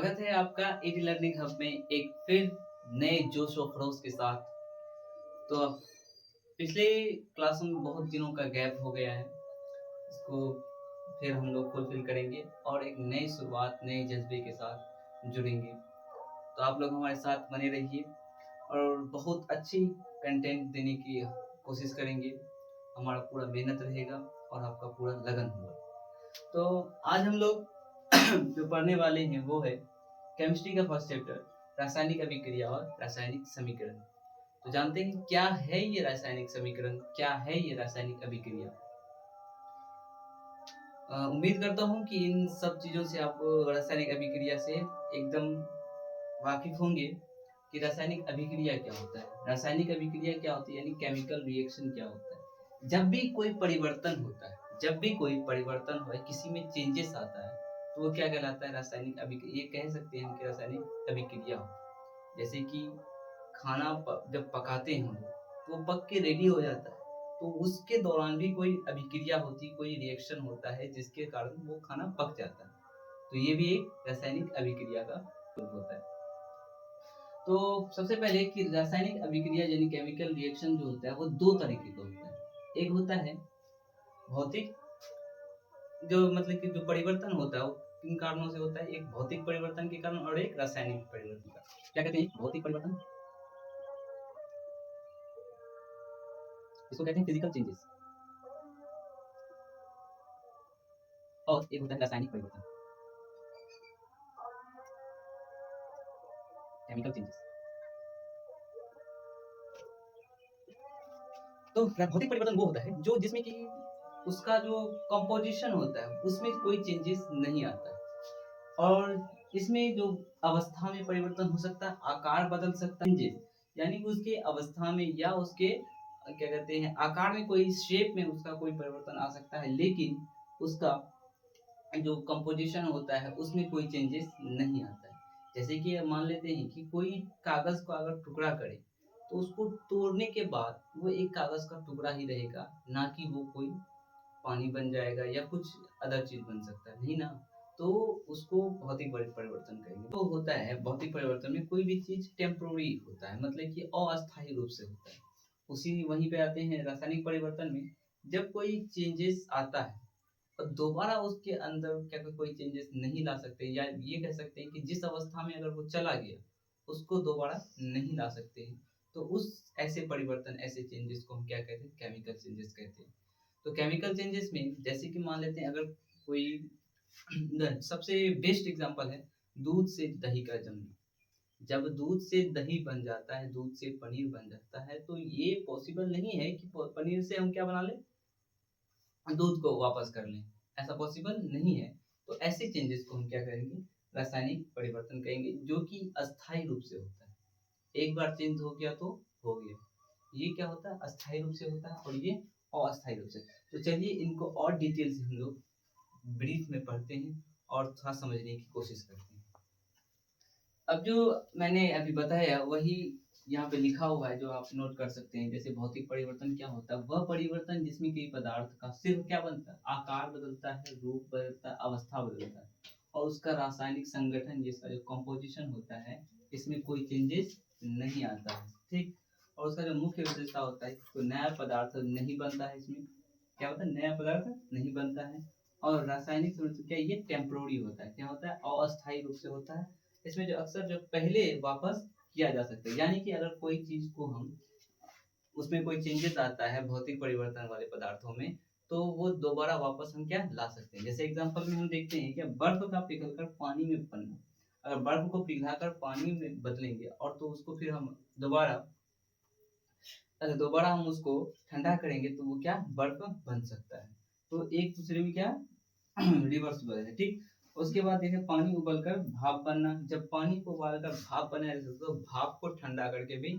स्वागत है आपका ईटी लर्निंग हब में एक फिर नए जोश और खरोश के साथ। तो अब पिछले क्लास में बहुत दिनों का गैप हो गया है, इसको फिर हम लोग फुलफिल करेंगे और एक नई शुरुआत नए जज्बे के साथ जुड़ेंगे। तो आप लोग हमारे साथ बने रहिए और बहुत अच्छी कंटेंट देने की कोशिश करेंगे। हमारा पूरा मेहनत रहेगा और आपका पूरा लगन होगा। तो आज हम लोग जो पढ़ने वाले हैं वो है केमिस्ट्री का फर्स्ट चैप्टर, रासायनिक अभिक्रिया और रासायनिक समीकरण। तो जानते हैं क्या है ये रासायनिक समीकरण, क्या है ये रासायनिक अभिक्रिया। उम्मीद करता हूँ कि इन सब चीज़ों से आप रासायनिक अभिक्रिया से एकदम वाकिफ होंगे कि रासायनिक अभिक्रिया क्या होता है, रासायनिक अभिक्रिया क्या होती है, यानी केमिकल रिएक्शन क्या होता है। जब भी कोई परिवर्तन होता है, जब भी कोई परिवर्तन हो, किसी में चेंजेस आता है, तो वो क्या कहलाता है, रासायनिक अभिक्रिया। ये कह सकते हैं कि रासायनिक अभिक्रिया हो। जैसे कि खाना जब पकाते हैं हम लोग, तो वो पक के रेडी हो जाता है, तो उसके दौरान भी कोई अभिक्रिया होती, कोई रिएक्शन होता है जिसके कारण वो खाना पक जाता है। तो ये भी एक रासायनिक अभिक्रिया का रूप होता है। तो सबसे पहले कि रासायनिक अभिक्रिया यानी केमिकल रिएक्शन जो होता है वो दो तरीके का होता है। एक होता है भौतिक, जो मतलब कि जो परिवर्तन होता है वो किन कारणों से होता है, एक भौतिक परिवर्तन के कारण और एक रासायनिक परिवर्तन का। क्या कहते हैं भौतिक परिवर्तन, इसको कहते हैं फिजिकल चेंजेस, और एक होता है रासायनिक परिवर्तन, केमिकल चेंजेस। तो भौतिक परिवर्तन वो होता है जो जिसमें कि उसका जो कंपोजिशन होता है उसमें कोई चेंजेस नहीं आता है, और इसमें जो अवस्था में परिवर्तन हो सकता है, आकार बदल सकता है, यानी कि उसके अवस्था में या उसके क्या कहते हैं आकार में, कोई शेप में उसका कोई परिवर्तन आ सकता है, लेकिन उसका जो कंपोजिशन होता है उसमें कोई चेंजेस नहीं आता है। जैसे कि मान लेते हैं कि कोई कागज को अगर टुकड़ा करे, तो उसको तोड़ने के बाद वो एक कागज का टुकड़ा ही रहेगा, ना कि वो कोई पानी बन जाएगा या कुछ अदर चीज बन सकता है, नहीं ना। तो उसको भौतिक परिवर्तन कहेंगे। तो होता है भौतिक परिवर्तन में कोई भी चीज टेम्पोररी होता है, मतलब कि अस्थायी रूप से होता है। उसी वहीं पे आते हैं रासायनिक परिवर्तन में, जब कोई चेंजेस आता है और दोबारा उसके अंदर क्या कोई चेंजेस नहीं ला सकते, या ये कह सकते हैं कि जिस अवस्था में अगर वो चला गया उसको दोबारा नहीं ला सकते हैं। तो उस ऐसे परिवर्तन, ऐसे चेंजेस को हम क्या कहते हैं, केमिकल चेंजेस कहते हैं। तो केमिकल चेंजेस में जैसे कि मान लेते हैं अगर कोई सबसे बेस्ट एग्जांपल है दूध से दही का जमना। जब दूध से दही बन जाता है, दूध से पनीर बन जाता है, तो ये पॉसिबल नहीं है कि पनीर से हम क्या बना लें, दूध को वापस कर लें, ऐसा पॉसिबल नहीं है। तो ऐसे चेंजेस को हम क्या करेंगे, रासायनिक परिवर्तन कहेंगे, जो कि अस्थायी रूप से होता है। एक बार चेंज हो गया तो हो गया। ये क्या होता है, अस्थायी रूप से होता है, और ये अस्थायी रूप से। तो चलिए इनको और डिटेल से हम लोग ब्रीफ में पढ़ते हैं और थोड़ा समझने की कोशिश करते हैं। अब जो मैंने अभी बताया वही यहाँ पे लिखा हुआ है, जो आप नोट कर सकते हैं। जैसे भौतिक परिवर्तन क्या होता है, वह परिवर्तन जिसमें कि पदार्थ का सिर्फ क्या बनता है, आकार बदलता है, रूप बदलता है, अवस्था बदलता है, और उसका रासायनिक संगठन, जिसका जो कंपोजिशन होता है, इसमें कोई चेंजेस नहीं आता है, ठीक। और उसका जो मुख्य विशेषता होता है, कोई नया पदार्थ नहीं बनता है, इसमें क्या होता है, नया पदार्थ नहीं बनता है। और रासायनिक रूप से क्या, ये टेम्पोररी होता है, क्या होता है, अस्थायी रूप से होता है। इसमें जो अक्सर जो पहले वापस किया जा सकता है, यानी कि अगर कोई चीज को हम उसमें कोई चेंजेस आता है भौतिक परिवर्तन वाले पदार्थों में, तो वो दोबारा वापस हम क्या ला सकते हैं। जैसे एग्जांपल में हम देखते हैं कि बर्फ का पिघलकर पानी में बनना, अगर बर्फ को पिघलाकर पानी में बदलेंगे और तो उसको फिर हम दोबारा, अगर दोबारा हम उसको ठंडा करेंगे तो वो क्या, बर्फ बन सकता है। तो एक दूसरे में क्या रिवर्सिबल है, ठीक। उसके बाद देखिए पानी उबलकर भाप बनना, जब पानी को उबालकर भाप बनाया जाता है तो भाप को ठंडा करके भी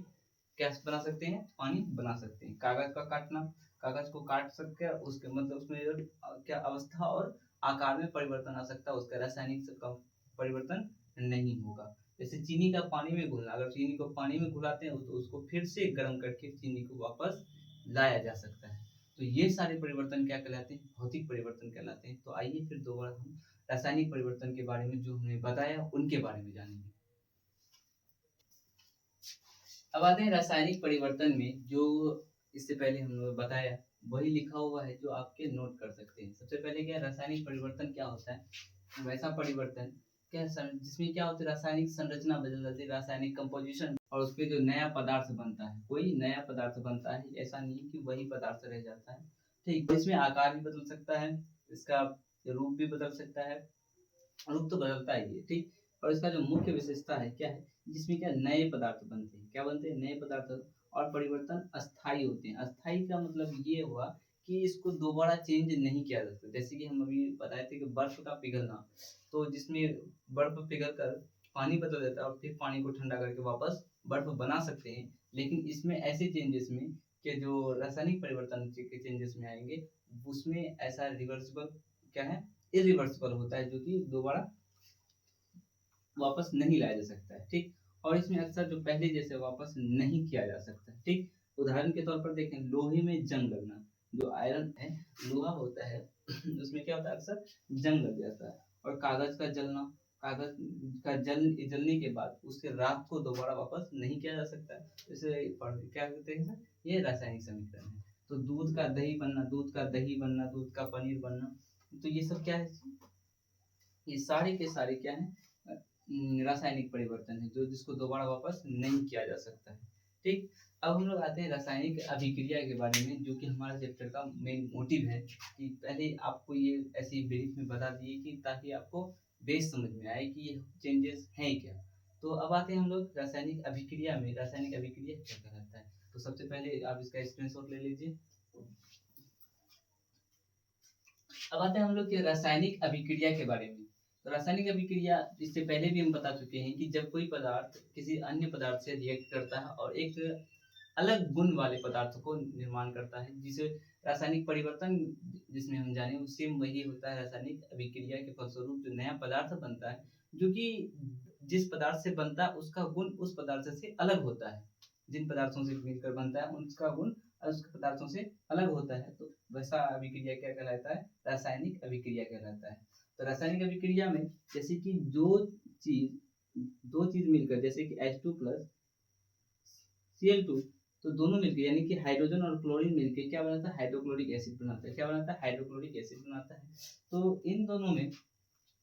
क्या बना सकते हैं, पानी बना सकते हैं। कागज का काटना, कागज को काट सकते हैं, उसके मतलब उसमें क्या अवस्था और आकार में परिवर्तन आ सकता है, उसका रासायनिक से कम परिवर्तन नहीं होगा। जैसे चीनी का पानी में घुलना, अगर चीनी को पानी में घुलाते हैं तो उसको फिर से गर्म करके चीनी को वापस लाया जा सकता है। तो ये सारे परिवर्तन क्या कहलाते हैं, भौतिक परिवर्तन कहलाते हैं। तो आइए फिर दोबारा हम रासायनिक परिवर्तन के बारे में जो हमने बताया उनके बारे में जानेंगे। अब आते हैं रासायनिक परिवर्तन में, जो इससे पहले हमने बताया वही लिखा हुआ है जो आपके नोट कर सकते हैं। सबसे पहले क्या रासायनिक परिवर्तन क्या होता है? वैसा परिवर्तन क्या जिसमें क्या होता है, रासायनिक संरचना बदल जाती है, रासायनिक कंपोजिशन, और उस पे जो नया पदार्थ बनता है, कोई नया पदार्थ बनता है, ऐसा नहीं कि वही पदार्थ रह जाता है। ठीक, तो इसमें आकार भी बदल सकता है, इसका रूप भी बदल सकता है, रूप तो बदलता ही है। ठीक, और इसका जो मुख्य विशेषता है क्या है, जिसमें क्या नए पदार्थ बनते हैं, क्या बनते हैं, नए पदार्थ, और परिवर्तन अस्थायी होते हैं। अस्थायी का मतलब ये हुआ कि इसको दोबारा चेंज नहीं किया जा सकता। जैसे कि हम अभी बताए थे कि बर्फ का पिघलना, तो जिसमें बर्फ पिघल कर पानी बदल जाता है और फिर पानी को ठंडा करके वापस बर्फ बना सकते हैं, लेकिन इसमें ऐसे चेंजेस में कि जो रासायनिक परिवर्तन के चेंजेस में आएंगे, उसमें ऐसा रिवर्सिबल क्या है, इरिवर्सिबल होता है, जो कि दोबारा वापस नहीं लाया जा सकता है। ठीक, और इसमें अक्सर जो पहले जैसे वापस नहीं किया जा सकता। ठीक, उदाहरण के तौर पर देखें, लोहे में जंग लगना, जो आयरन है, लोहा होता है उसमें क्या होता है, अक्सर जंग लग जाता है। और कागज का जलना, कागज का जलने के बाद उसके राख को दोबारा वापस नहीं किया जा सकता है। इसे क्या कहते हैं सर, ये रासायनिक समीकरण है। तो दूध का दही बनना, दूध का दही बनना, दूध का पनीर बनना, तो ये सब क्या है, ये सारे के सारे क्या है, रासायनिक परिवर्तन है, जो जिसको दोबारा वापस नहीं किया जा सकता है। ठीक, अब हम लोग आते हैं रासायनिक अभिक्रिया के बारे में, जो कि हमारा चैप्टर का मेन मोटिव है। कि पहले आपको ये ऐसी ब्रीफ में बता दिए कि ताकि आपको बेस समझ में आए कि ये चेंजेस हैं क्या। तो अब आते हैं हम लोग रासायनिक अभिक्रिया में। रासायनिक अभिक्रिया क्या कहलाता है, तो सबसे पहले आप इसका स्क्रीनशॉट ले लीजिए। अब आते हैं हम लोग के रासायनिक अभिक्रिया के बारे में। तो रासायनिक अभिक्रिया, इससे पहले भी हम बता चुके हैं कि जब कोई पदार्थ किसी अन्य पदार्थ से रिएक्ट करता है और एक अलग गुण वाले पदार्थ को निर्माण करता है, जिसे रासायनिक परिवर्तन जिसमें हम जाने, उससे वही होता है रासायनिक अभिक्रिया के फलस्वरूप जो नया पदार्थ बनता है, जो कि जिस पदार्थ से बनता है उसका गुण उस पदार्थ से अलग होता है। जिन पदार्थों से मिलकर बनता है उनका गुण उसके पदार्थों से अलग होता है, तो वैसा अभिक्रिया क्या कहलाता है, रासायनिक अभिक्रिया कहलाता है। तो रासायनिक अभिक्रिया में जैसे कि दो चीज मिलकर, जैसे कि H2 प्लस Cl2, तो दोनों मिलकर यानी कि हाइड्रोजन और क्लोरीन मिलकर क्या बनाता है, हाइड्रोक्लोरिक एसिड बनाता है। क्या बनाता है, हाइड्रोक्लोरिक एसिड बनाता है। तो इन दोनों में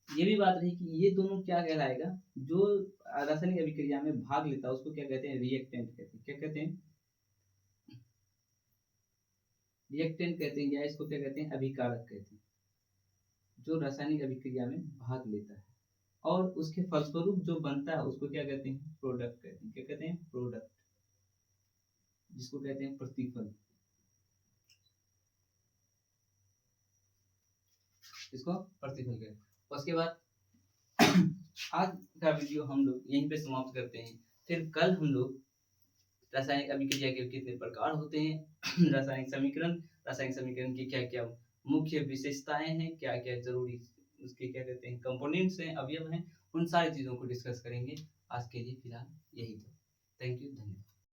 ये भी बात रही कि ये दोनों क्या कहलाएगा, जो रासायनिक अभिक्रिया में भाग लेता है उसको क्या कहते हैं, रिएक्टेंट कहते हैं। क्या कहते हैं, रिएक्टेंट कहते हैं, या इसको क्या कहते हैं, अभिकारक कहते हैं, जो रासायनिक अभिक्रिया में भाग लेता है और उसके फलस्वरूप जो बनता है उसको क्या कहते हैं, प्रोडक्ट कहते हैं। क्या कहते हैं, प्रोडक्ट, जिसको कहते हैं प्रतिफल, इसको प्रतिफल कहते हैं। उसके बाद आज का वीडियो हम लोग यहीं पे समाप्त करते हैं। फिर कल हम लोग रासायनिक अभिक्रिया के कितने प्रकार होते हैं, रासायनिक समीकरण की क्या क्या मुख्य विशेषताएं हैं, क्या क्या जरूरी उसके क्या कहते हैं कंपोनेंट्स हैं, अवयव हैं, उन सारी चीजों को डिस्कस करेंगे। आज के लिए फिलहाल यही था। थैंक यू, धन्यवाद।